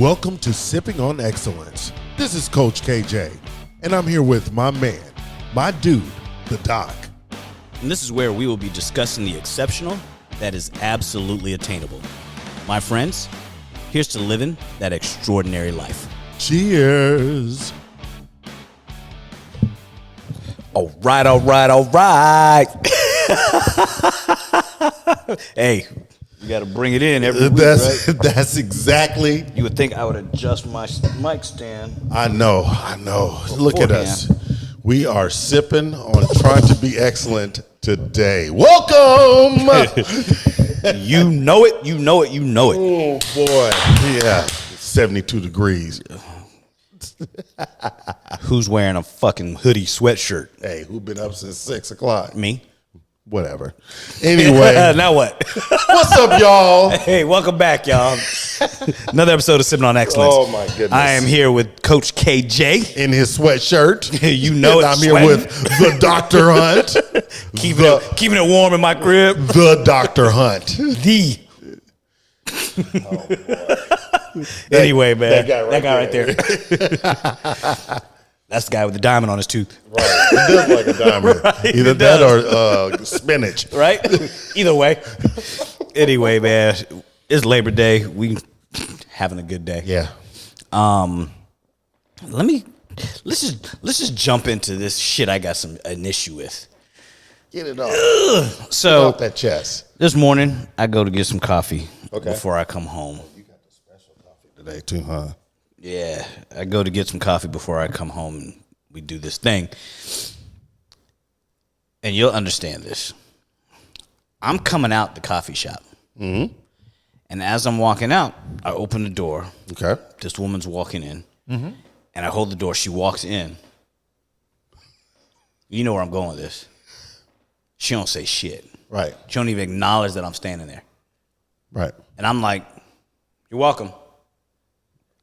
Welcome to Sipping on Excellence. This is Coach KJ, and I'm here with my man, my dude, the Doc. And this is where we will be discussing the exceptional that is absolutely attainable. My friends, here's to living that extraordinary life. Cheers. All right. Hey, you got to bring it in every week, right? That's exactly. You would think I would adjust my mic stand. I know. Look at us. We are sipping on trying to be excellent today. Welcome. You know it. Oh, boy. Yeah. 72 degrees. Who's wearing a fucking hoodie sweatshirt? Hey, who been up since 6 o'clock? Me. Whatever. Anyway. Now what? What's up, y'all? Hey, welcome back, y'all. Another episode of Sipping on Excellence. Oh, my goodness. I am here with Coach KJ. In his sweatshirt. You know it. I'm here with the Dr. Hunt. Keeping it warm in my crib. The Dr. Hunt. The. Oh, anyway, man. That guy right there. That's the guy with the diamond on his tooth. Right. It does like a diamond. Right, Either that or spinach. Right? Either way. Anyway, man. It's Labor Day. We having a good day. Yeah. Let's just jump into this shit I got an issue with. Get it off. So Get off that chest. This morning I go to get some coffee Okay. before I come home. You got the special coffee today too, huh? Yeah, I go to get some coffee before I come home and we do this thing. And you'll understand this. I'm coming out the coffee shop. Mm-hmm. And as I'm walking out, I open the door. Okay. This woman's walking in. Mm-hmm. And I hold the door. She walks in. You know where I'm going with this. She don't say shit. Right. She don't even acknowledge that I'm standing there. Right. And I'm like, you're welcome.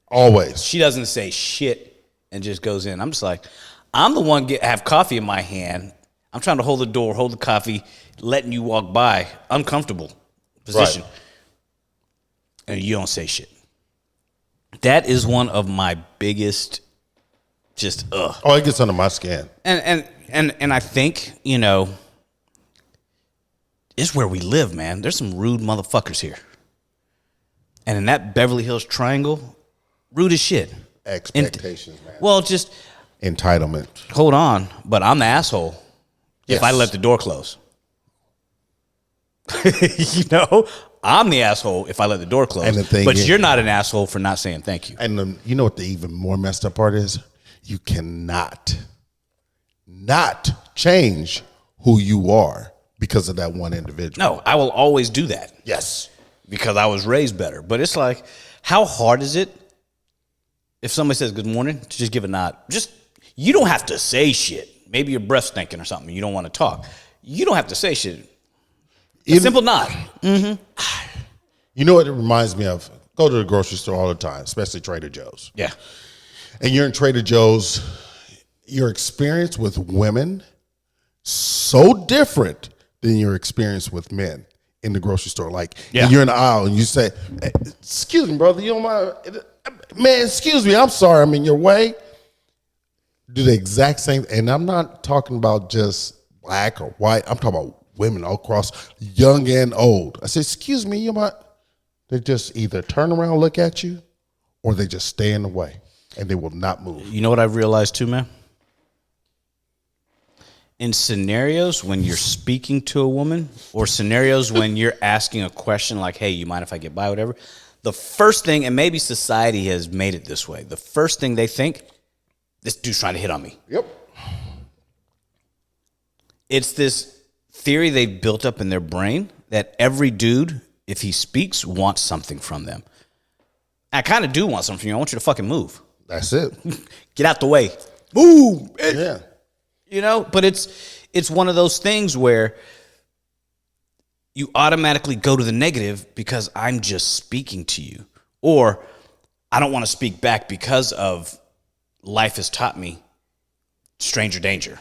Always. She doesn't say shit and just goes in. I'm just like, I'm the one have coffee in my hand. I'm trying to hold the door, hold the coffee, letting you walk by. Uncomfortable position. Right. And you don't say shit. That is one of my biggest Oh, it gets under my skin. And I think, you know, it's where we live, man. There's some rude motherfuckers here. And in that Beverly Hills triangle, rude as shit. Expectations, man. Well, just entitlement. Hold on, but I'm the asshole if I let the door close. You know, I'm the asshole if I let the door close. But you're not an asshole for not saying thank you. And you know what the even more messed up part is? You cannot not change who you are because of that one individual. No, I will always do that. Yes. Because I was raised better. But it's like, how hard is it if somebody says good morning to just give a nod? You don't have to say shit. Maybe your breath's stinking or something. You don't want to talk. You don't have to say shit. A simple nod. Mm-hmm. You know what it reminds me of? Go to the grocery store all the time, especially Trader Joe's. Yeah. And you're in Trader Joe's, your experience with women so different than your experience with men in the grocery store. Like, and you're in the aisle and you say, hey, excuse me, brother, you don't mind? Man, excuse me, I'm sorry, I'm in your way. Do the exact same, and I'm not talking about just black or white. I'm talking about women all across, young and old. I say, excuse me, you mind? They just either turn around, look at you, or they just stay in the way, and they will not move. You know what I've realized too, man? In scenarios when you're speaking to a woman, or scenarios when you're asking a question like, hey, you mind if I get by, whatever, the first thing, and maybe society has made it this way, the first thing they think, this dude's trying to hit on me. Yep. It's this theory they've built up in their brain that every dude, if he speaks, wants something from them. I kind of do want something from you. I want you to fucking move. That's it. Get out the way. Move. Yeah. You know, but it's one of those things where you automatically go to the negative because I'm just speaking to you. Or I don't want to speak back because of life has taught me stranger danger.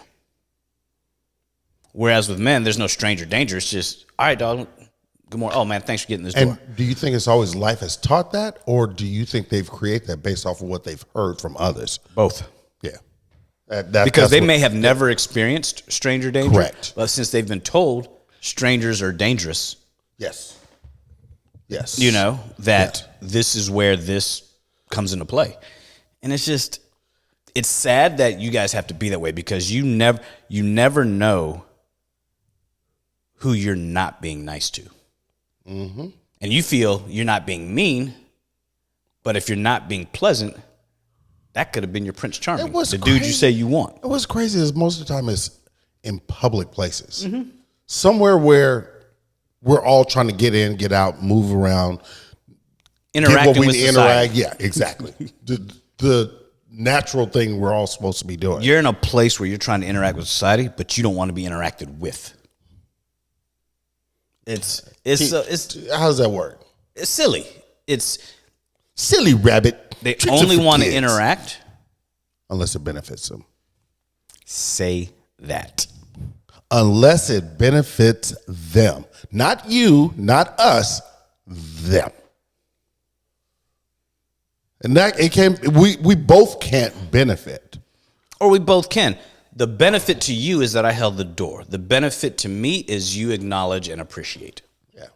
Whereas with men, there's no stranger danger. It's just, all right, dog, Good morning. Oh man, thanks for getting this door. And do you think it's always life has taught that, or do you think they've created that based off of what they've heard from others? Both. Yeah. Because they may have never experienced stranger danger. Correct. But since they've been told strangers are dangerous, Yes. Yes. you know, that this is where this comes into play. And it's sad that you guys have to be that way because you never know who you're not being nice to. Mm-hmm. And you feel you're not being mean, but if you're not being pleasant, that could have been your Prince Charming, the dude you say you want. What's crazy is most of the time it's in public places. Somewhere where we're all trying to get in, get out, move around, Interacting with society. Yeah, exactly. the natural thing we're all supposed to be doing. You're in a place where you're trying to interact with society, but you don't want to be interacted with. It's how does that work? It's silly. It's Silly rabbit. they Tricks only are for want to kids. interact. Unless it benefits them. Say that. Unless it benefits them. Not you, not us, them. And that it can we both can't benefit. Or we both can. The benefit to you is that I held the door. The benefit to me is you acknowledge and appreciate. Yeah.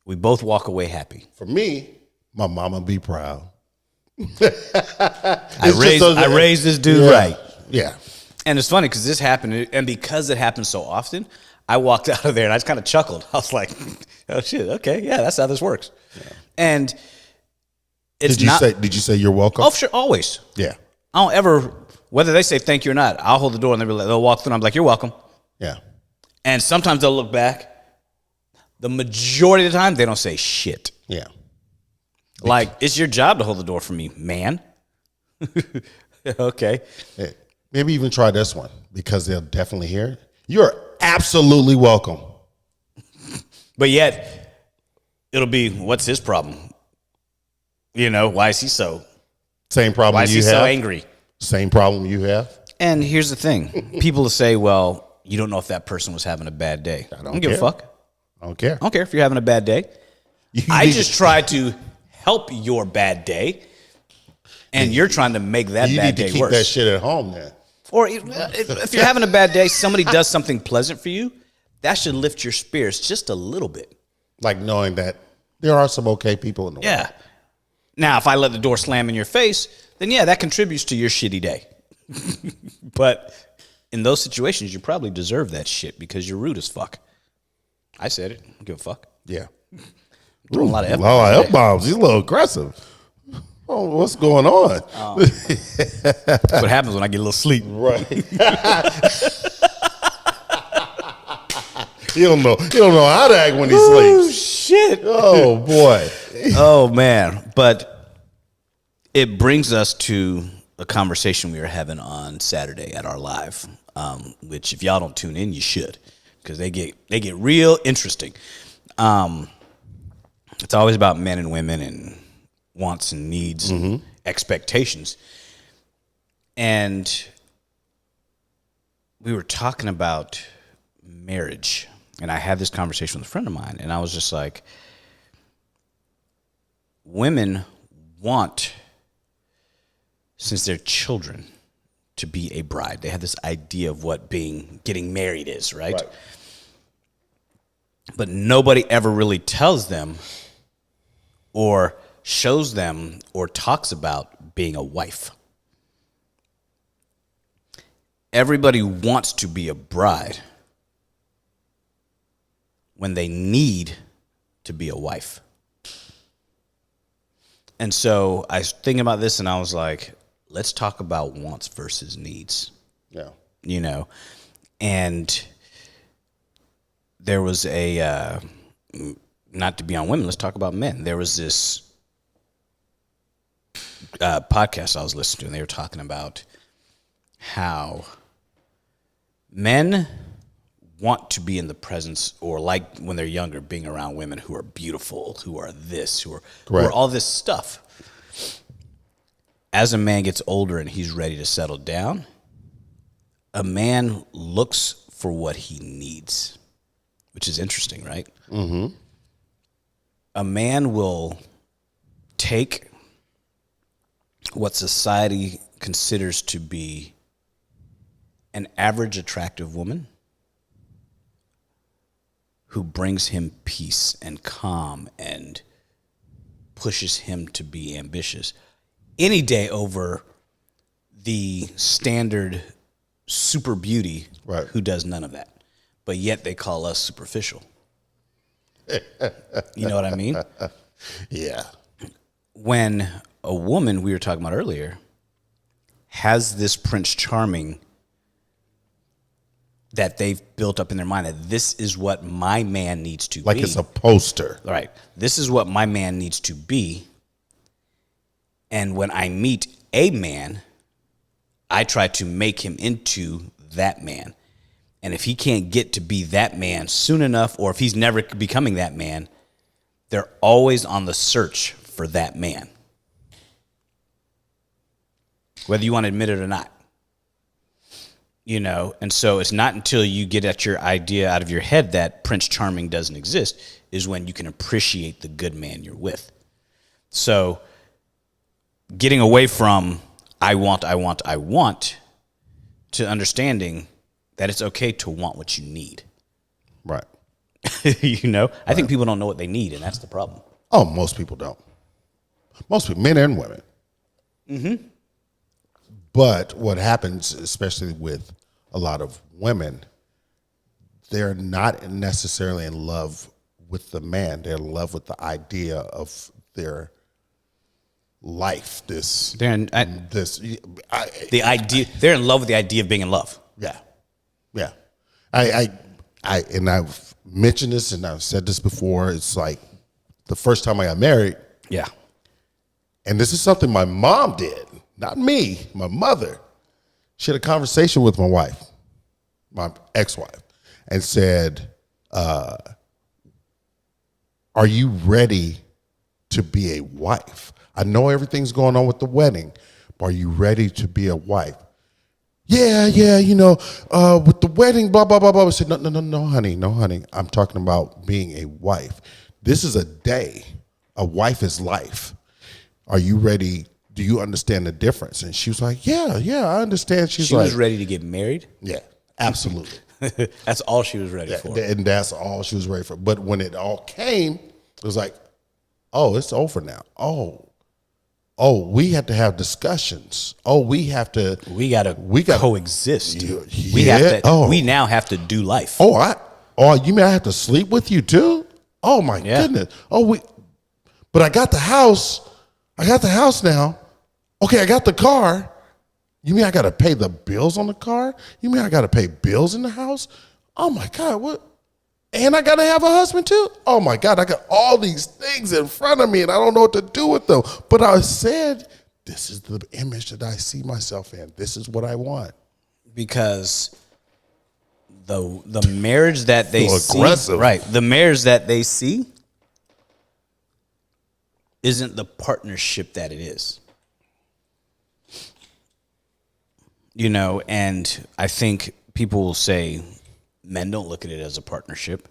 We both walk away happy. For me, my mama be proud. I raised this dude right. Yeah. And it's funny because this happened, and because it happens so often, I walked out of there and I just kind of chuckled. I was like, "Oh shit, okay, yeah, that's how this works." Yeah. And it's Did you say you're welcome? Oh, sure, always. Yeah. I don't ever, whether they say thank you or not, I'll hold the door and they'll walk through and I'm like, "You're welcome." Yeah. And sometimes they'll look back. The majority of the time, they don't say shit. Yeah. Like, it's your job to hold the door for me, man. Okay. Hey, maybe even try this one because they'll definitely hear it. You're absolutely welcome. But yet, it'll be, what's his problem? You know, why is he so? Same problem Why is you he have. so angry? Same problem you have. And here's the thing. People will say, well, you don't know if that person was having a bad day. I don't give a fuck. I don't care. I don't care if you're having a bad day. I just try to help your bad day, and you're trying to make that You bad need to day keep worse. that shit at home then. Or if you're having a bad day, somebody does something pleasant for you, that should lift your spirits just a little bit. Like knowing that there are some okay people in the world. Yeah. Now, if I let the door slam in your face, then yeah, that contributes to your shitty day. But in those situations, you probably deserve that shit because you're rude as fuck. I said it. I don't give a fuck. Yeah. Throwing a lot of A lot of F-bombs. He's a little aggressive. Oh, what's going on? That's what happens when I get a little sleep. Right. He don't know how to act when he sleeps. Shit. Oh boy. Oh man. But it brings us to a conversation we were having on Saturday at our live, which if y'all don't tune in, you should, because they get real interesting. It's always about men and women and wants and needs and expectations. And we were talking about marriage, and I had this conversation with a friend of mine, and I was just like, women want, since they're children, to be a bride. They have this idea of what getting married is, right? But nobody ever really tells them or shows them or talks about being a wife. Everybody wants to be a bride when they need to be a wife. And so I was thinking about this and I was like, let's talk about wants versus needs. Yeah. You know, and there was a, not to be on women, let's talk about men. There was this podcast I was listening to, and they were talking about how men want to be in the presence, or like when they're younger, being around women who are beautiful, who are this, who are all this stuff. As a man gets older and he's ready to settle down, a man looks for what he needs, which is interesting, right? Mm-hmm. A man will take what society considers to be an average attractive woman who brings him peace and calm and pushes him to be ambitious any day over the standard super beauty who does none of that. But yet they call us superficial. You know what I mean? Yeah. When a woman, we were talking about earlier, has this Prince Charming that they've built up in their mind that this is what my man needs to be. Like it's a poster. Right. This is what my man needs to be. And when I meet a man, I try to make him into that man. And if he can't get to be that man soon enough, or if he's never becoming that man, they're always on the search for that man. Whether you want to admit it or not. You know, and so it's not until you get at your idea out of your head that Prince Charming doesn't exist is when you can appreciate the good man you're with. So getting away from I want to understanding that it's okay to want what you need. Right. You know, I think people don't know what they need, and that's the problem. Oh, most people don't. Most people, men and women. Mm-hmm. But what happens, especially with a lot of women, they're not necessarily in love with the man. They're in love with the idea of their life. They're in love with the idea of being in love. Yeah, yeah. And I've mentioned this, and I've said this before. It's like the first time I got married. Yeah. And this is something my mom did, not me, my mother. She had a conversation with my wife, my ex-wife, and said, are you ready to be a wife? I know everything's going on with the wedding, but are you ready to be a wife? Yeah, you know, with the wedding, blah, blah, blah, blah. I said, no, honey. I'm talking about being a wife. This is a day. A wife is life. Are you ready? Do you understand the difference? And she was like, yeah, I understand. She was ready to get married? Yeah, absolutely. That's all she was ready for. And that's all she was ready for. But when it all came, it was like, oh, it's over now. Oh, we have to have discussions. We got to coexist. Yeah. We now have to do life. You mean I have to sleep with you too? Oh my goodness. But I got the house. I got the house now. Okay, I got the car. You mean I got to pay the bills on the car? You mean I got to pay bills in the house? Oh my God, what? And I got to have a husband too? Oh my God, I got all these things in front of me and I don't know what to do with them. But I said, this is the image that I see myself in. This is what I want. Because the marriage that they see, aggressive. Right, the marriage that they see isn't the partnership that it is. You know, and I think people will say men don't look at it as a partnership.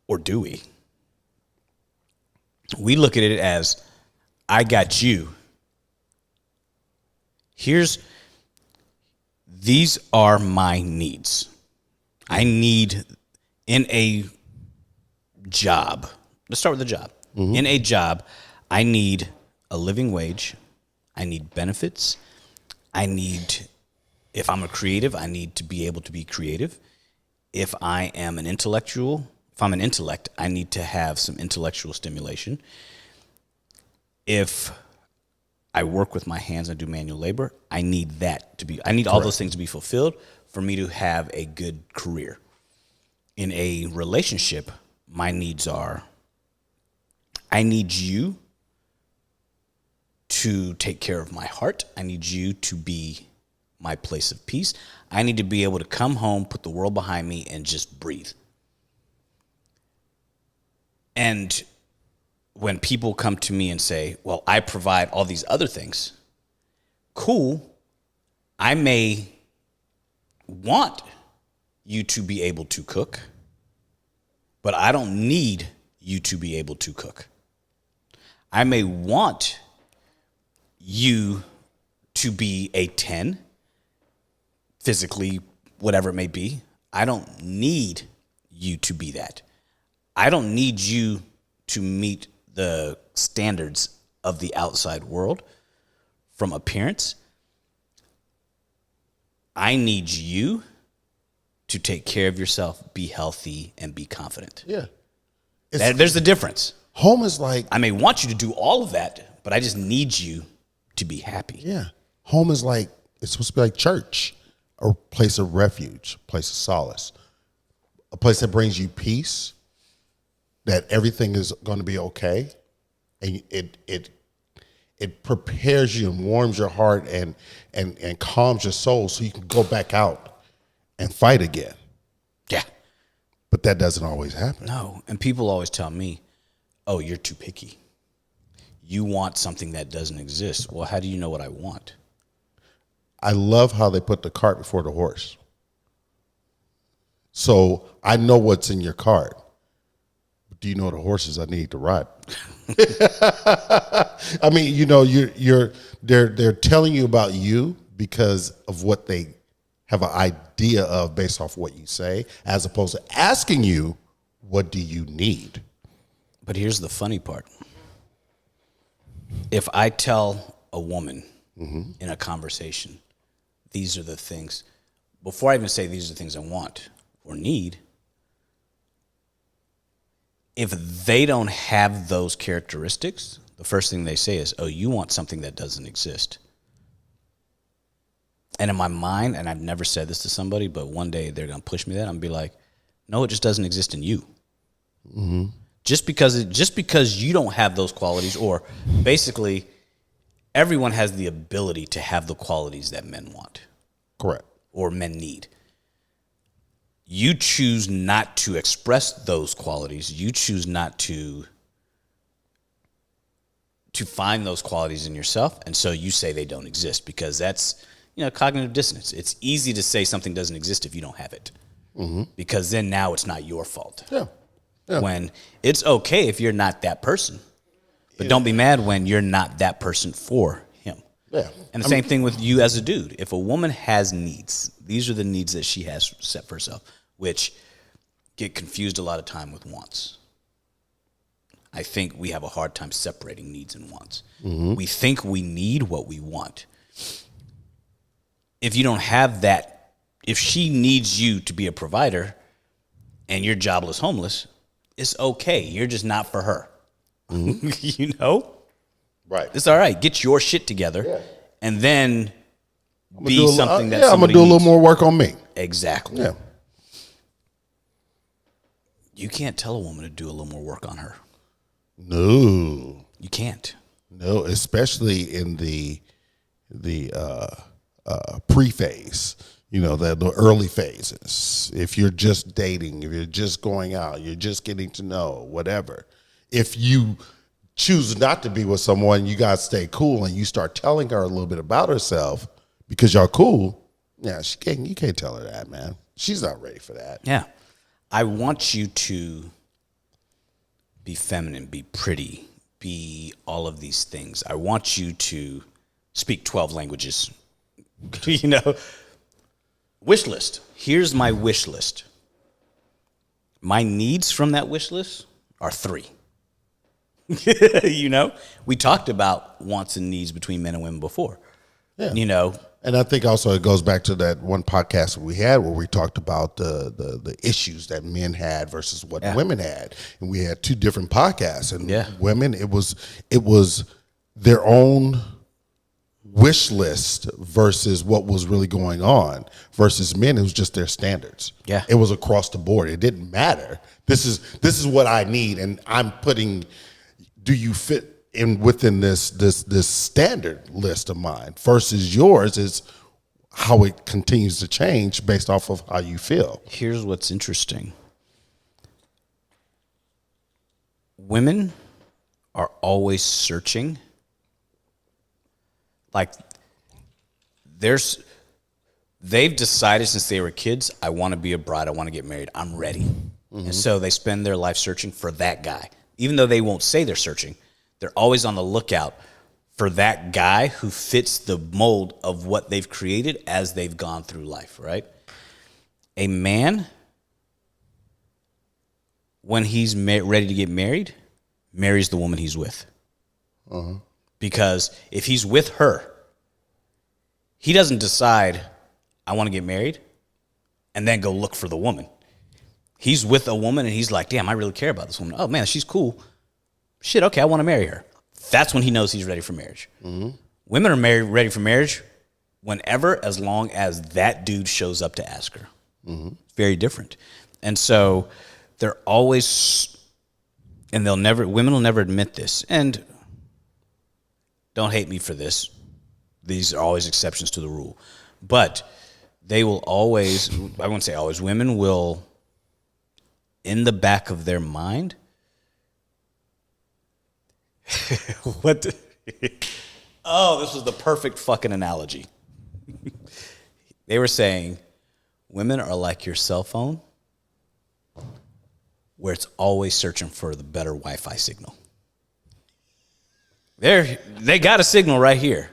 Or do we? We look at it as, I got you. These are my needs. I need in a job. Let's start with the job. Mm-hmm. In a job, I need a living wage. I need benefits. If I'm a creative, I need to be able to be creative. If I'm an intellect, I need to have some intellectual stimulation. If I work with my hands and do manual labor, I need all those things to be fulfilled for me to have a good career. In a relationship, my needs are, I need you to take care of my heart. I need you to be my place of peace. I need to be able to come home, put the world behind me, and just breathe. And when people come to me and say, well, I provide all these other things, cool. I may want you to be able to cook. but I don't need you to be able to cook. I may want you to be a 10, physically, whatever it may be. I don't need you to be that. I don't need you to meet the standards of the outside world from appearance. I need you to take care of yourself, be healthy, and be confident. Yeah. There's a difference. Home is like, I may want you to do all of that, but I just need you to be happy. yeah. Home is like, it's supposed to be like church, a place of refuge, a place of solace, a place that brings you peace, that everything is going to be okay. And it prepares you and warms your heart and calms your soul so you can go back out and fight again. Yeah. But that doesn't always happen. No. And people always tell me, oh, you're too picky. You want something that doesn't exist. Well, how do you know what I want? I love how they put the cart before the horse. So I know what's in your cart. But do you know the horses I need to ride? I mean, you know, they're telling you about you because of what they have an idea of based off what you say, as opposed to asking you, what do you need? But here's the funny part. If I tell a woman in a conversation, these are the things, before I even say these are the things I want or need, if they don't have those characteristics, the first thing they say is, oh, you want something that doesn't exist. And in my mind, and I've never said this to somebody, but one day they're going to push me that, I'm going to be like, no, it just doesn't exist in you. Mm-hmm. Just because you don't have those qualities, or basically everyone has the ability to have the qualities that men want. Correct. Or men need. You choose not to express those qualities. You choose not to find those qualities in yourself, and so you say they don't exist because that's, cognitive dissonance. It's easy to say something doesn't exist if you don't have it, because then now it's not your fault. Yeah. When it's okay if you're not that person, but don't be mad when you're not that person for him. Yeah. And the same thing with you as a dude. If a woman has needs, these are the needs that she has set for herself, which get confused a lot of time with wants. I think we have a hard time separating needs and wants. Mm-hmm. We think we need what we want. If you don't have that, if she needs you to be a provider and you're jobless, homeless, it's okay. You're just not for her. Mm-hmm. Right. It's all right. Get your shit together, and then be something that I'm gonna do a little more work on me. Exactly. Yeah. You can't tell a woman to do a little more work on her. No. You can't. No, especially in the pre-phase. The early phases. If you're just dating, if you're just going out, you're just getting to know, whatever. If you choose not to be with someone, you guys stay cool and you start telling her a little bit about herself because y'all cool. Yeah, you can't tell her that, man. She's not ready for that. Yeah. I want you to be feminine, be pretty, be all of these things. I want you to speak 12 languages. Wish list. Here's my wish list. My needs from that wish list are 3. We talked about wants and needs between men and women before. Yeah. And I think also it goes back to that one podcast we had where we talked about the issues that men had versus what women had. And we had 2 different podcasts. And women, it was their own wish list versus what was really going on, versus men, it was just their standards. Yeah. It was across the board. It didn't matter. This is what I need, and I'm putting, do you fit in within this standard list of mine, versus yours is how it continues to change based off of how you feel. Here's what's interesting. Women are always searching. Like, they've decided since they were kids, I want to be a bride, I want to get married, I'm ready. And so they spend their life searching for that guy. Even though they won't say they're searching, they're always on the lookout for that guy who fits the mold of what they've created as they've gone through life, right? A man, when he's ready to get married, marries the woman he's with. Because if he's with her, he doesn't decide, I want to get married, and then go look for the woman. He's with a woman, and he's like, damn, I really care about this woman. Oh, man, she's cool. Shit, okay, I want to marry her. That's when he knows he's ready for marriage. Women are ready for marriage whenever, as long as that dude shows up to ask her. It's very different. And so they're always, and women will never admit this. And don't hate me for this. These are always exceptions to the rule. But they will always, I wouldn't say always, women will, in the back of their mind, oh, this was the perfect fucking analogy. They were saying, women are like your cell phone, where it's always searching for the better Wi-Fi signal. They got a signal right here,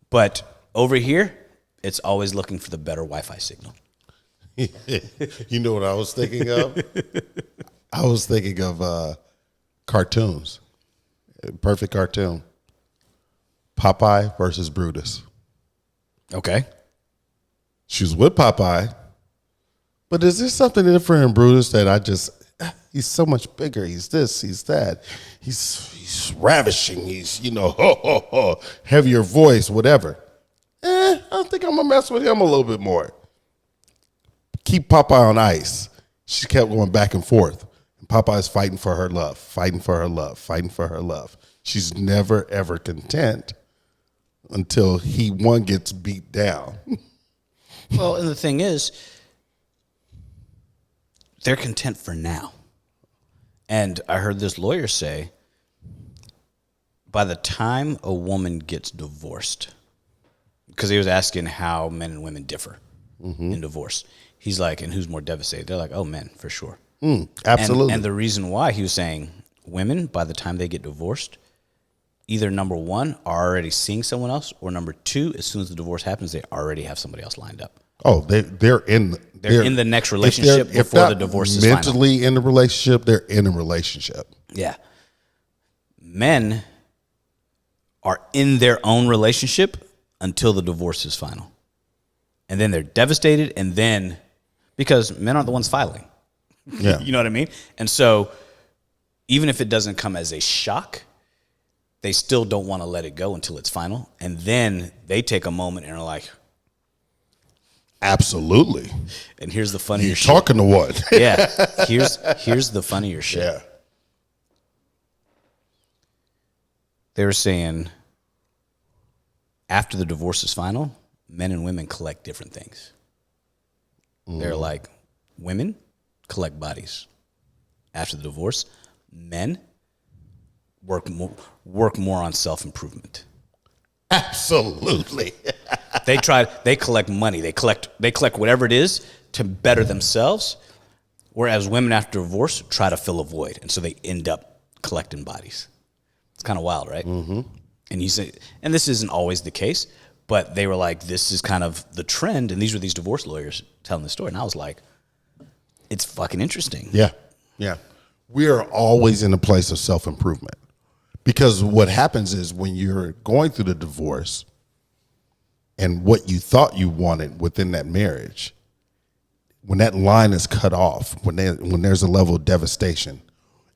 but over here, it's always looking for the better Wi-Fi signal. You know what I was thinking of? I was thinking of cartoons. Perfect cartoon. Popeye versus Brutus. Okay. She was with Popeye, but is there something different in Brutus that he's so much bigger. He's this, he's that. He's ravishing. He's, heavier voice, whatever. I think I'm going to mess with him a little bit more. Keep Popeye on ice. She kept going back and forth. And Popeye's fighting for her love, fighting for her love, fighting for her love. She's never, ever content until one gets beat down. Well, and the thing is, they're content for now. And I heard this lawyer say, by the time a woman gets divorced, because he was asking how men and women differ in divorce. He's like, and who's more devastated? They're like, oh, men, for sure. Absolutely. And the reason why, he was saying, women, by the time they get divorced, either number one, are already seeing someone else, or number two, as soon as the divorce happens, they already have somebody else lined up. Oh, they're in the next relationship before the divorce is mentally final. In the relationship, they're in a relationship. Yeah. Men are in their own relationship until the divorce is final. And then they're devastated, and then, because men aren't the ones filing. Yeah. You know what I mean? And so even if it doesn't come as a shock, they still don't want to let it go until it's final. And then they take a moment and are like, absolutely. And here's the funnier shit. You're talking to what? Yeah. Here's the funnier shit. Yeah. They were saying after the divorce is final, men and women collect different things. They're like, women collect bodies. After the divorce, men work more on self-improvement. Absolutely. They collect money. They collect whatever it is to better themselves, whereas women after divorce try to fill a void, and so they end up collecting bodies. It's kind of wild, right? Mm-hmm. And you say, and this isn't always the case, but they were like, this is kind of the trend, and these were these divorce lawyers telling the story, and I was like, it's fucking interesting. Yeah, yeah. We are always in a place of self-improvement, because what happens is when you're going through the divorce and what you thought you wanted within that marriage, when that line is cut off, when there's a level of devastation,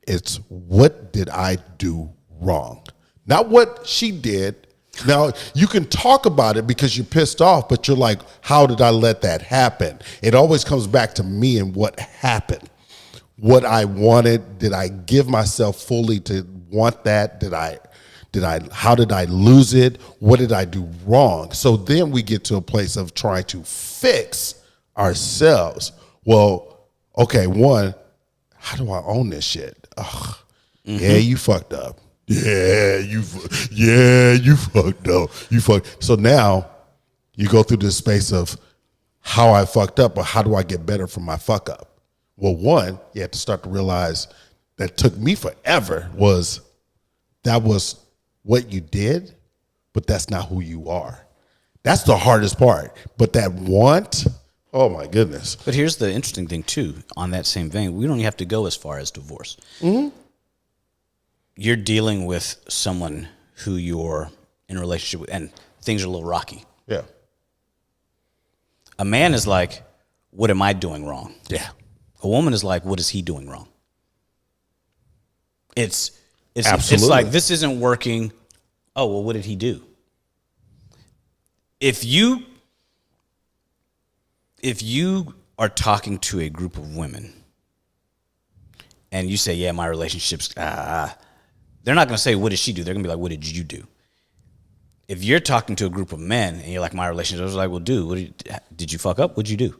it's what did I do wrong? Not what she did. Now, you can talk about it because you're pissed off, but you're like, how did I let that happen? It always comes back to me and what happened. What I wanted, did I give myself fully to want that? How did I lose it? What did I do wrong? So then we get to a place of trying to fix ourselves. Well, okay, one, how do I own this shit? Ugh. Mm-hmm. Yeah, you fucked up. Yeah, you fucked up. So now you go through this space of how I fucked up, or how do I get better from my fuck up? Well, one, you have to start to realize that took me forever was that was what you did, but that's not who you are. That's the hardest part. But that want, oh my goodness. But here's the interesting thing too, on that same vein, we don't have to go as far as divorce. You're dealing with someone who you're in a relationship with, and things are a little rocky. Yeah. A man is like, what am I doing wrong? Yeah. A woman is like, what is he doing wrong? It's Absolutely. like, this isn't working. Oh, well, what did he do? If you are talking to a group of women and you say, yeah, my relationship's, they're not going to say, what did she do? They're going to be like, what did you do? If you're talking to a group of men and you're like, my relationship, I was like, well, dude, did you fuck up? What'd you do?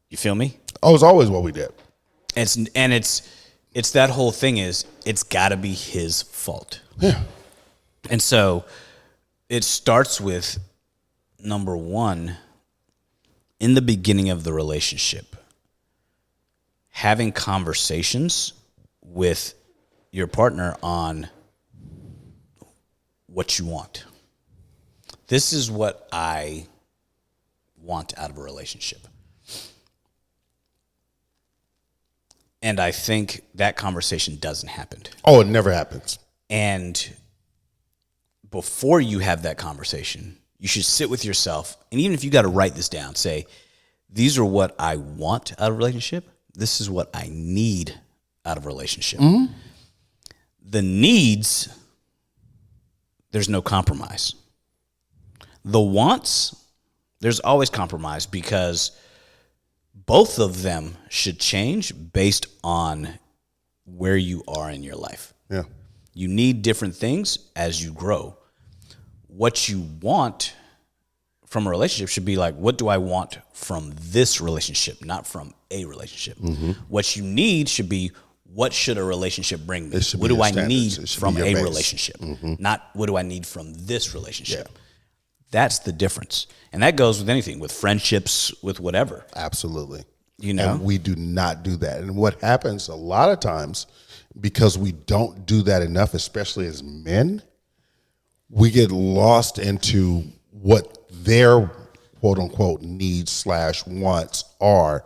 You feel me? Oh, it's always what we did. It's that whole thing is, it's got to be his fault. Yeah. And so it starts with, number one, in the beginning of the relationship, having conversations with your partner on what you want. This is what I want out of a relationship. And I think that conversation doesn't happen. Oh, it never happens. And before you have that conversation, you should sit with yourself. And even if you got to write this down, say, these are what I want out of a relationship. This is what I need out of a relationship. Mm-hmm. The needs, there's no compromise. The wants, there's always compromise because both of them should change based on where you are in your life. Yeah. You need different things as you grow. What you want from a relationship should be like, what do I want from this relationship, not from a relationship? Mm-hmm. What you need should be, what should a relationship bring me? What do I need from a relationship? Mm-hmm. Not what do I need from this relationship? Yeah. That's the difference. And that goes with anything, with friendships, with whatever. Absolutely. You know? And we do not do that. And what happens a lot of times, because we don't do that enough, especially as men, we get lost into what their quote unquote needs / wants are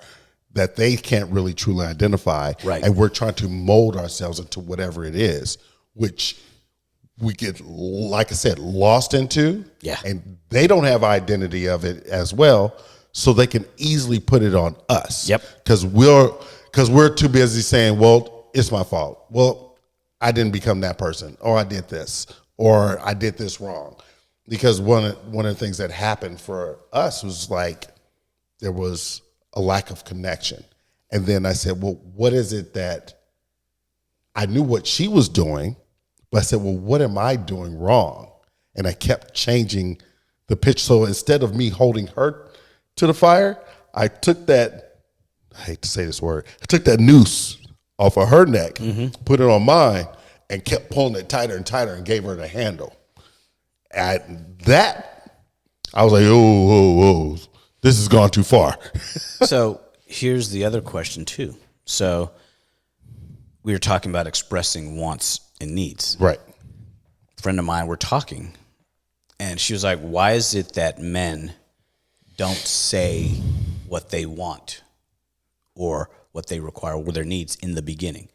that they can't really truly identify. Right. And we're trying to mold ourselves into whatever it is, which we get, like I said, lost into. Yeah. And they don't have identity of it as well. So they can easily put it on us. Yep. Because we're too busy saying, well, it's my fault. Well, I didn't become that person, or I did this, or I did this wrong. Because one of the things that happened for us was like there was a lack of connection. And then I said, well, what is it that I knew what she was doing, but I said, well, what am I doing wrong? And I kept changing the pitch. So instead of me holding her to the fire, I took that, I hate to say this word, I took that noose off of her neck, put it on mine, and kept pulling it tighter and tighter and gave her the handle. At that, I was like, oh, this has gone too far. So here's the other question too. So we were talking about expressing wants and needs. Right. A friend of mine, we're talking, and she was like, why is it that men don't say what they want or what they require or their needs in the beginning?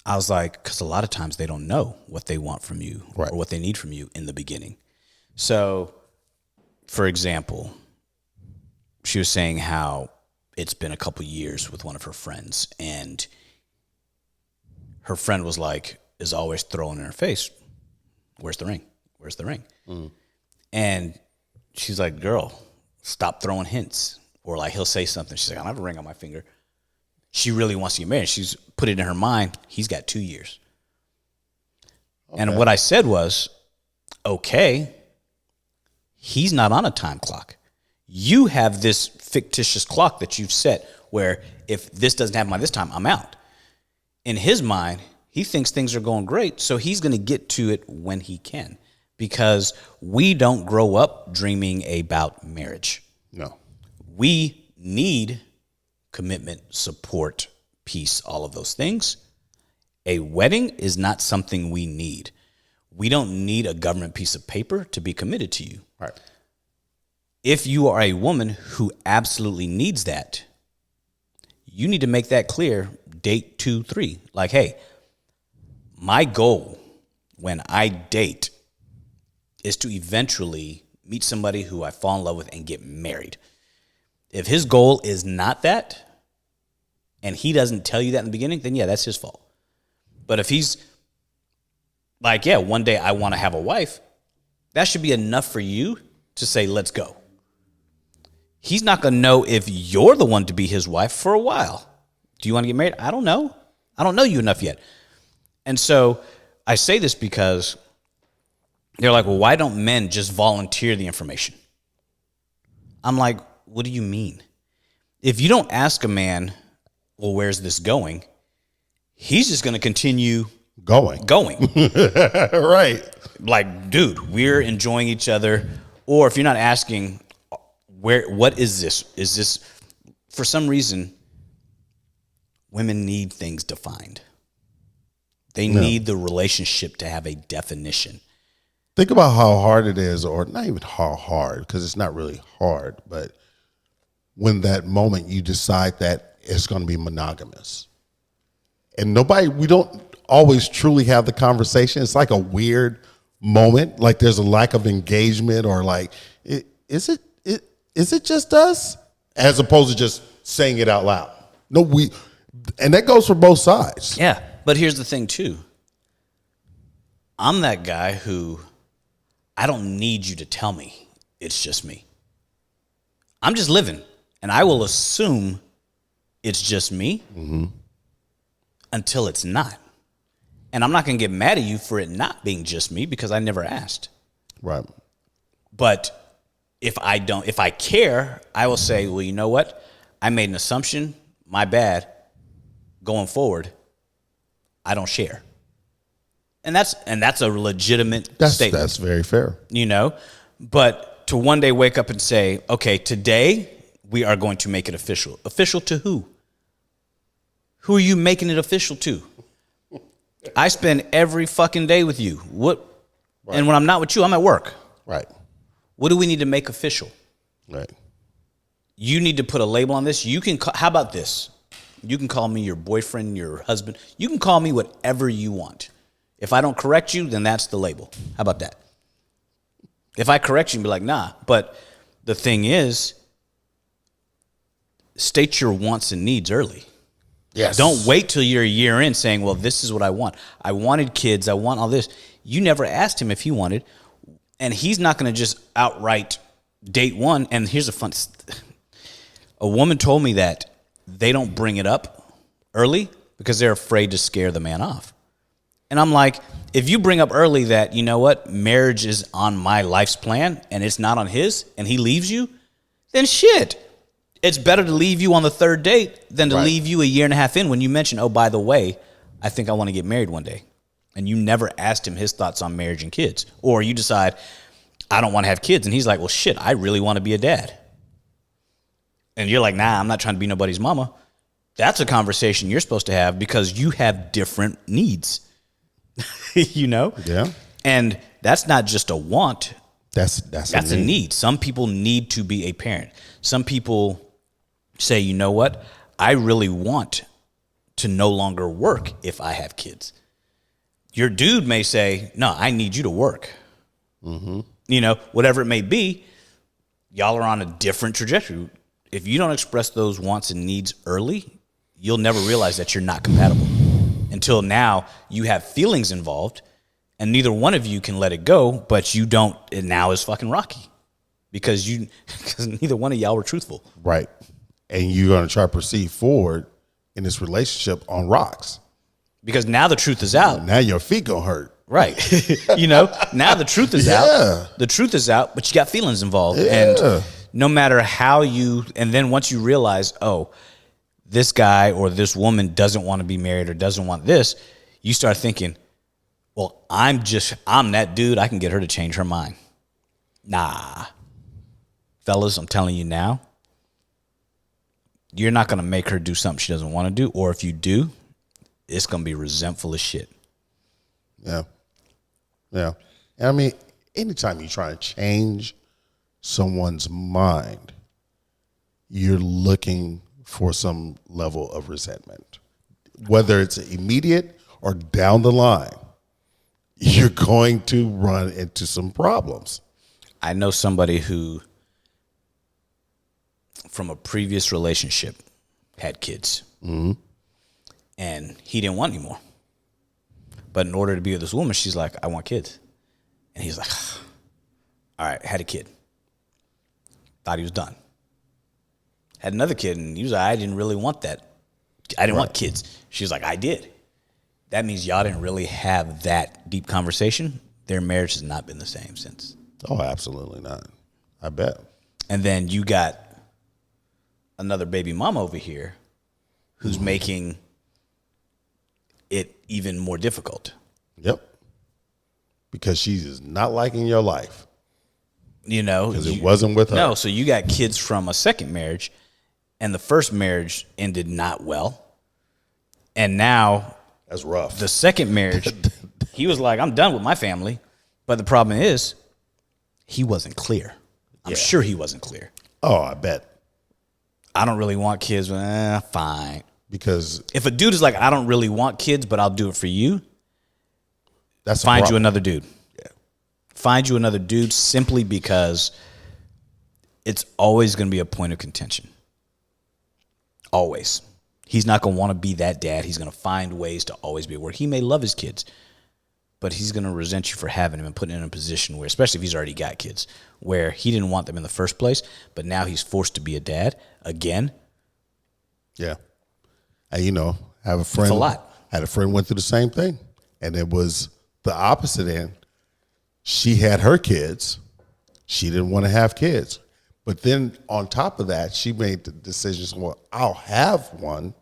I was like, because a lot of times they don't know what they want from you or what they need from you in the beginning. So, for example, she was saying how it's been a couple years with one of her friends, and her friend was like, is always throwing in her face, where's the ring? Where's the ring? Mm. And she's like, girl, stop throwing hints. Or like he'll say something. She's like, I don't have a ring on my finger. She really wants to get married. She's put it in her mind, he's got 2 years. Okay. And what I said was, okay, he's not on a time clock. You have this fictitious clock that you've set where if this doesn't happen by this time, I'm out. In his mind, he thinks things are going great, so he's going to get to it when he can, because we don't grow up dreaming about marriage. No. We need commitment, support, peace, all of those things. A wedding is not something we need. We don't need a government piece of paper to be committed to you. Right. If you are a woman who absolutely needs that, you need to make that clear date 2, 3. Like, hey, my goal when I date is to eventually meet somebody who I fall in love with and get married. If his goal is not that, and he doesn't tell you that in the beginning, then yeah, that's his fault. But if he's like, yeah, one day I want to have a wife, that should be enough for you to say, let's go. He's not going to know if you're the one to be his wife for a while. Do you want to get married? I don't know. I don't know you enough yet. And so I say this because they're like, well, why don't men just volunteer the information? I'm like, what do you mean? If you don't ask a man, well, where's this going? He's just going to continue Going. Right. Like, dude, we're enjoying each other. Or if you're not asking, what is this? Is this, for some reason, women need things defined. They need the relationship to have a definition. Think about how hard it is, or not even how hard, because it's not really hard, but when that moment you decide that it's going to be monogamous. And we don't always truly have the conversation. It's like a weird moment, like there's a lack of engagement, or like, is it just us? As opposed to just saying it out loud. No, and that goes for both sides. Yeah, but here's the thing too. I'm that guy who, I don't need you to tell me it's just me. I'm just living, and I will assume it's just me until it's not. And I'm not going to get mad at you for it not being just me because I never asked. Right. But if I care, I will say, well, you know what? I made an assumption. My bad. Going forward, I don't share. And that's a legitimate statement. That's very fair. You know, but to one day wake up and say, okay, today we are going to make it official. Official to who? Who are you making it official to? I spend every fucking day with you. What? Right. And when I'm not with you, I'm at work. Right. What do we need to make official? Right. You need to put a label on this. How about this? You can call me your boyfriend, your husband. You can call me whatever you want. If I don't correct you, then that's the label. How about that? If I correct you and be like, nah. But the thing is, state your wants and needs early. Yes. Don't wait till you're a year in saying, well, this is what I want. I wanted kids. I want all this. You never asked him if he wanted. And he's not going to just outright date one. And here's a woman told me that they don't bring it up early because they're afraid to scare the man off. And I'm like, if you bring up early that, you know what, marriage is on my life's plan and it's not on his, and he leaves you, then shit. It's better to leave you on the third date than to leave you a year and a half in when you mention, oh, by the way, I think I want to get married one day. And you never asked him his thoughts on marriage and kids. Or you decide, I don't want to have kids. And he's like, well, shit, I really want to be a dad. And you're like, nah, I'm not trying to be nobody's mama. That's a conversation you're supposed to have because you have different needs. You know? Yeah. And that's not just a want. That's a need. Some people need to be a parent. Some people say, you know what? I really want to no longer work if I have kids. Your dude may say, no, I need you to work. Mm-hmm. You know, whatever it may be, y'all are on a different trajectory. If you don't express those wants and needs early, you'll never realize that you're not compatible. Until now, you have feelings involved, and neither one of you can let it go, but you don't, and now is fucking rocky. Because neither one of y'all were truthful. Right. And you're going to try to proceed forward in this relationship on rocks. Because now the truth is out. Now your feet going to hurt. Right. You know, now the truth is out. The truth is out, but you got feelings involved. Yeah. And no matter how and then once you realize, oh, this guy or this woman doesn't want to be married or doesn't want this, you start thinking, well, I'm that dude. I can get her to change her mind. Nah. Fellas, I'm telling you now, you're not going to make her do something she doesn't want to do. Or if you do, it's going to be resentful as shit. Yeah. Yeah. And I mean, anytime you try to change someone's mind, you're looking for some level of resentment. Whether it's immediate or down the line, you're going to run into some problems. I know somebody who, from a previous relationship, had kids. Mm-hmm. And he didn't want any more. But in order to be with this woman, she's like, I want kids. And he's like, all right, had a kid. Thought he was done. Had another kid, and he was like, I didn't really want that. I didn't want kids. She was like, I did. That means y'all didn't really have that deep conversation. Their marriage has not been the same since. Oh, absolutely not. I bet. And then you got another baby mama over here who's making it even more difficult. Yep. Because she's not liking your life. You know, because it wasn't with her. No, so you got kids from a second marriage, and the first marriage ended not well. And now that's rough. The second marriage, he was like, I'm done with my family. But the problem is, he wasn't clear. I'm sure he wasn't clear. Oh, I bet. I don't really want kids. Fine. Because if a dude is like, I don't really want kids, but I'll do it for you, that's find you another dude. Yeah. Find you another dude simply because it's always going to be a point of contention. Always. He's not going to want to be that dad. He's going to find ways to always be at work. He may love his kids, but he's going to resent you for having him and putting him in a position where, especially if he's already got kids, where he didn't want them in the first place, but now he's forced to be a dad again. Yeah. And, you know, I have a friend. It's a lot. Had a friend went through the same thing, and it was the opposite end. She had her kids. She didn't want to have kids. But then on top of that, she made the decision, well, I'll have one,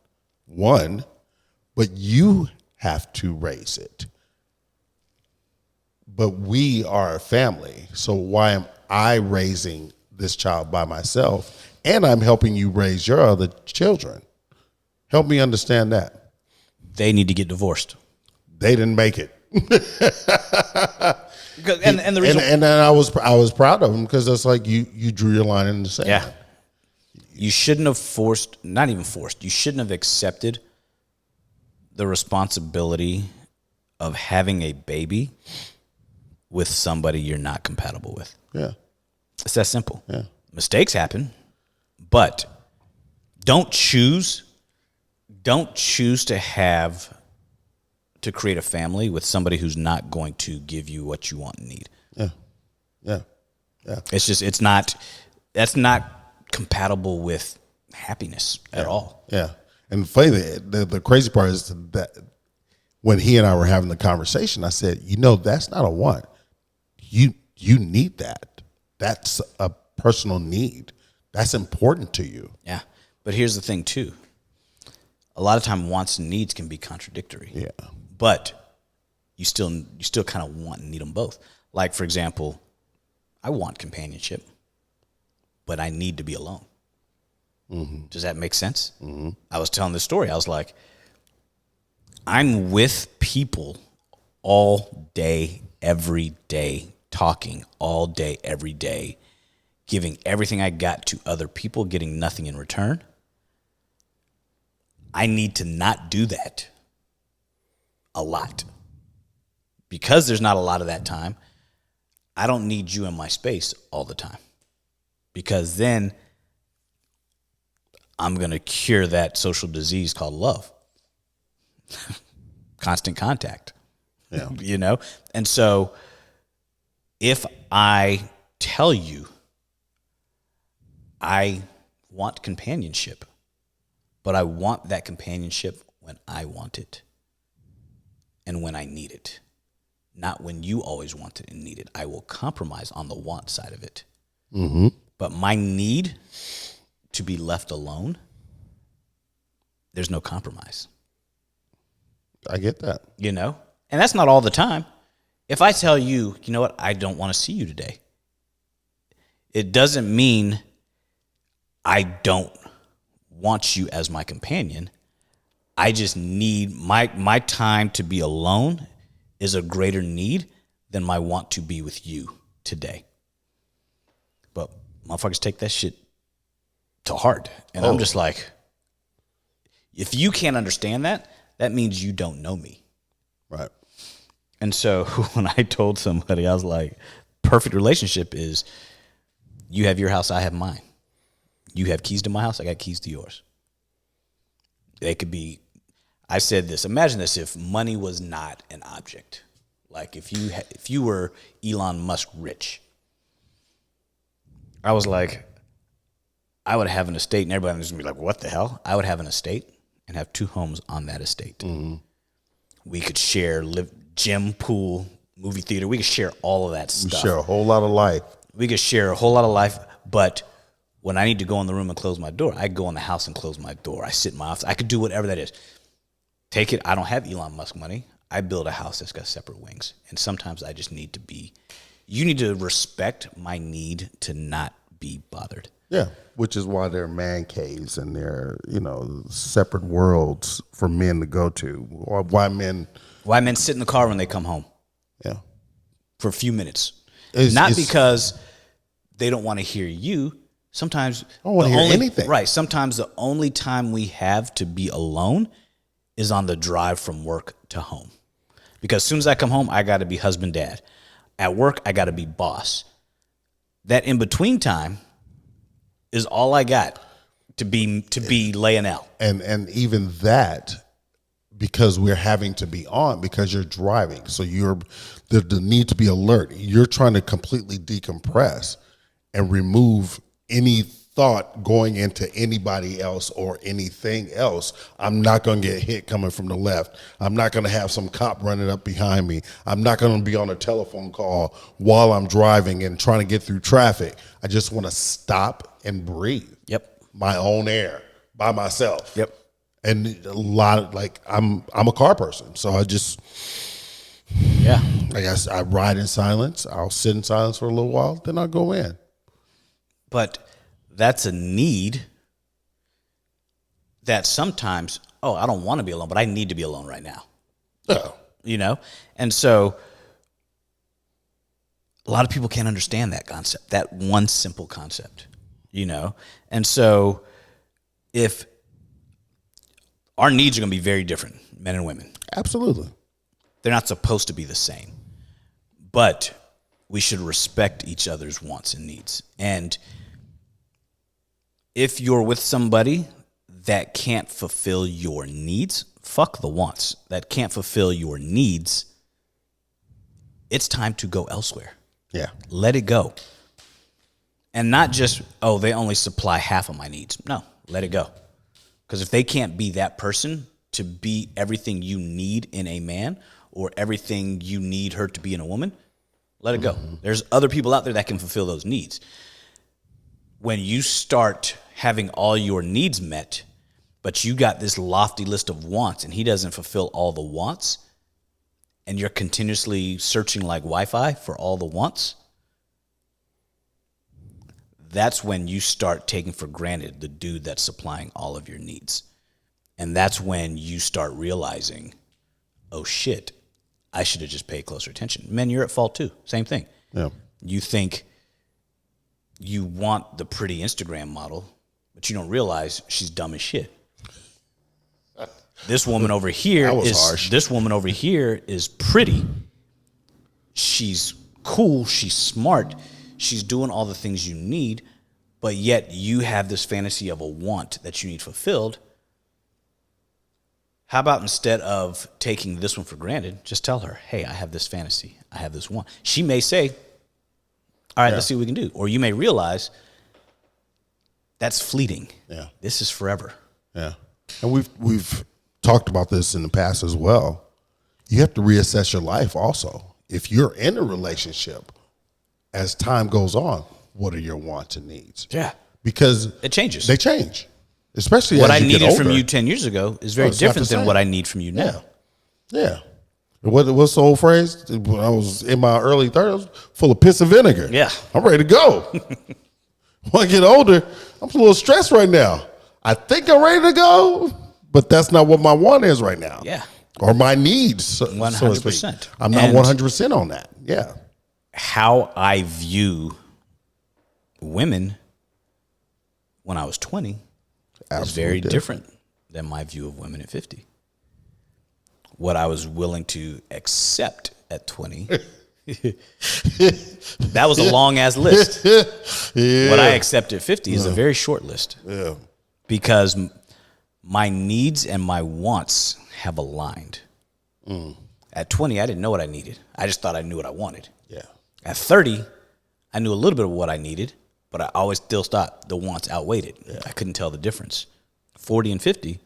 but you have to raise it. But we are a family, so why am I raising this child by myself? And I'm helping you raise your other children. Help me understand that. They need to get divorced. They didn't make it. And the reason, and then I was proud of him because it's like you drew your line in the sand. Yeah. You shouldn't have not even forced. You shouldn't have accepted the responsibility of having a baby with somebody you're not compatible with. Yeah. It's that simple. Yeah. Mistakes happen, but don't choose to create a family with somebody who's not going to give you what you want and need. Yeah. Yeah. Yeah. That's not compatible with happiness at all. Yeah. And funny, the crazy part is that when he and I were having the conversation, I said, that's not a want. You need that. That's a personal need. That's important to you. Yeah. But here's the thing too. A lot of time wants and needs can be contradictory. Yeah. But you still kind of want and need them both. Like, for example, I want companionship, but I need to be alone. Mm-hmm. Does that make sense? Mm-hmm. I was telling this story. I was like, I'm with people all day, every day, talking all day, every day, giving everything I got to other people, getting nothing in return. I need to not do that a lot. Because there's not a lot of that time, I don't need you in my space all the time. Because then I'm going to cure that social disease called love. Constant contact. Yeah. And so if I tell you I want companionship, but I want that companionship when I want it and when I need it, not when you always want it and need it. I will compromise on the want side of it. Mm-hmm. But my need to be left alone, there's no compromise. I get that. And that's not all the time. If I tell you, you know what, I don't want to see you today, it doesn't mean I don't want you as my companion. I just need my time to be alone is a greater need than my want to be with you today. But motherfuckers take that shit to heart. And I'm just like, if you can't understand that, that means you don't know me. Right. And so when I told somebody, I was like, perfect relationship is you have your house, I have mine. You have keys to my house, I got keys to yours. They could be, I said this, imagine this if money was not an object. Like if you were Elon Musk rich. I was like, I would have an estate and everybody was going to be like, what the hell? I would have an estate and have 2 homes on that estate. Mm-hmm. We could share gym, pool, movie theater. We could share all of that stuff. We share a whole lot of life. We could share a whole lot of life, but when I need to go in the room and close my door, I go in the house and close my door. I sit in my office. I could do whatever that is. Take it. I don't have Elon Musk money. I build a house that's got separate wings. And sometimes I just need to be, you need to respect my need to not be bothered. Yeah, which is why they're man caves and they're, separate worlds for men to go to. Or why men sit in the car when they come home. Yeah. For a few minutes. Not because they don't want to hear you. Sometimes I don't want to hear anything. Right. Sometimes the only time we have to be alone is on the drive from work to home. Because as soon as I come home, I got to be husband, dad. At work, I got to be boss. That in between time is all I got to be Lionel. And even that, because we're having to be on, because you're driving, so you're the need to be alert. You're trying to completely decompress and remove any thought going into anybody else or anything else. I'm not going to get hit coming from the left. I'm not going to have some cop running up behind me. I'm not going to be on a telephone call while I'm driving and trying to get through traffic. I just want to stop and breathe. Yep. My own air by myself. Yep. And a lot of I'm a car person, so I just I guess I ride in silence. I'll sit in silence for a little while, then I'll go in. But that's a need that sometimes, I don't want to be alone, but I need to be alone right now. Yeah. And so a lot of people can't understand that concept, that one simple concept, And so if our needs are going to be very different, men and women. Absolutely. They're not supposed to be the same, but we should respect each other's wants and needs. And if you're with somebody that can't fulfill your needs, fuck the wants, that can't fulfill your needs, it's time to go elsewhere. Yeah. Let it go. And not just, they only supply half of my needs. No, let it go. Because if they can't be that person to be everything you need in a man or everything you need her to be in a woman, let it go. Mm-hmm. There's other people out there that can fulfill those needs. When you start having all your needs met, but you got this lofty list of wants and he doesn't fulfill all the wants, and you're continuously searching like Wi-Fi for all the wants, that's when you start taking for granted the dude that's supplying all of your needs. And that's when you start realizing, oh shit, I should have just paid closer attention. Men, you're at fault too. Same thing. Yeah. You think you want the pretty Instagram model, but you don't realize she's dumb as shit. This woman over here is pretty. She's cool. She's smart. She's doing all the things you need, but yet you have this fantasy of a want that you need fulfilled. How about instead of taking this one for granted, just tell her, hey, I have this fantasy. I have this want. She may say, all right, let's see what we can do. Or you may realize that's fleeting. Yeah. This is forever. Yeah. And we've talked about this in the past as well. You have to reassess your life also. If you're in a relationship, as time goes on, what are your wants and needs? Yeah. Because it changes. They change. Especially what as I you get needed older. from you 10 years ago is very different than what I need from you now. Yeah. What's the old phrase? When I was in my early 30s, full of piss and vinegar. Yeah. I'm ready to go. When I get older, I'm a little stressed right now. I think I'm ready to go, but that's not what my want is right now. Yeah. Or my needs. 100%. I'm not 100% on that. Yeah. How I view women when I was 20 is very different than my view of women at 50. What I was willing to accept at 20, that was a long ass list. Yeah. What I accept at 50 is a very short list. Yeah. Because my needs and my wants have aligned. At 20, I didn't know what I needed. I just thought I knew what I wanted. Yeah. At 30, I knew a little bit of what I needed, but I always still thought the wants outweighed it. Yeah. I couldn't tell the difference. 40 and 50,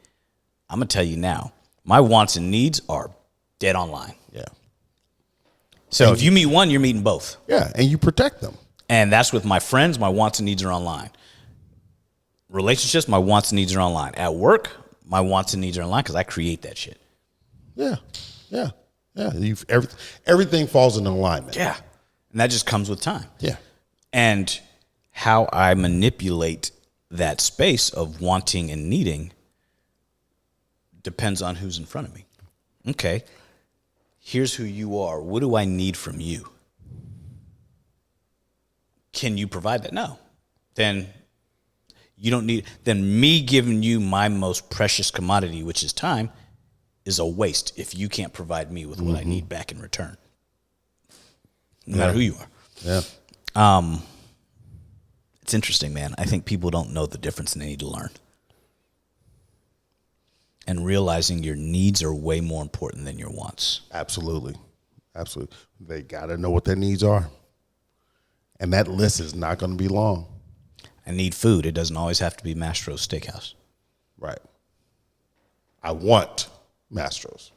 I'm going to tell you now, my wants and needs are dead on line. Yeah. So if you meet one, you're meeting both. Yeah, and you protect them. And that's with my friends, my wants and needs are online. Relationships, my wants and needs are online. At work, my wants and needs are online because I create that shit. Yeah. Yeah. Yeah. Everything falls in alignment. Yeah. And that just comes with time. Yeah. And how I manipulate that space of wanting and needing depends on who's in front of me. Okay. Here's who you are. What do I need from you? Can you provide that? No. Then you don't need, then me giving you my most precious commodity, which is time, is a waste if you can't provide me with what I need back in return. No matter who you are. Yeah. It's interesting, man. I think people don't know the difference and they need to learn. And realizing your needs are way more important than your wants. Absolutely. Absolutely. They got to know what their needs are. And that list is not going to be long. I need food. It doesn't always have to be Mastro's Steakhouse. Right. I want Mastro's,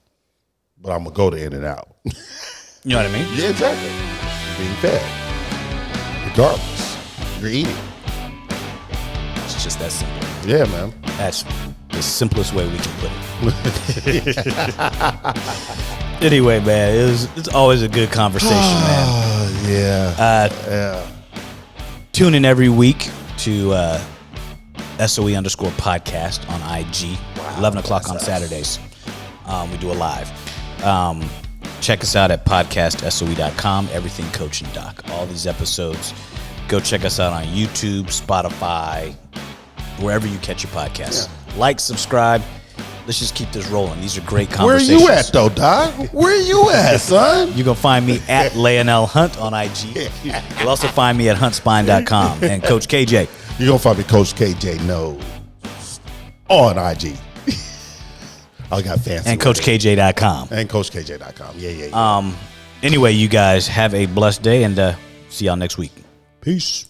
but I'm going to go to In-N-Out. You know what I mean? Yeah, exactly. You're being fed. Regardless. You're eating. It's just that simple. Yeah, man. That's the simplest way we can put it. Anyway, man, it's always a good conversation, man. Yeah. Tune in every week to SOE_podcast on IG. 11 o'clock on Saturdays. We do a live. Check us out at podcastsoe.com. Everything Coach and Doc. All these episodes. Go check us out on YouTube, Spotify, wherever you catch your podcasts. Yeah. Like, subscribe. Let's just keep this rolling. These are great conversations. Where you at, though, Doc? Where you at, son? You're going to find me at Leonel Hunt on IG. You'll also find me at huntspine.com. And Coach KJ. You're going to find me Coach KJ Knows on IG. I got fancy. And CoachKJ.com. And CoachKJ.com. Yeah. Anyway, you guys have a blessed day and see y'all next week. Peace.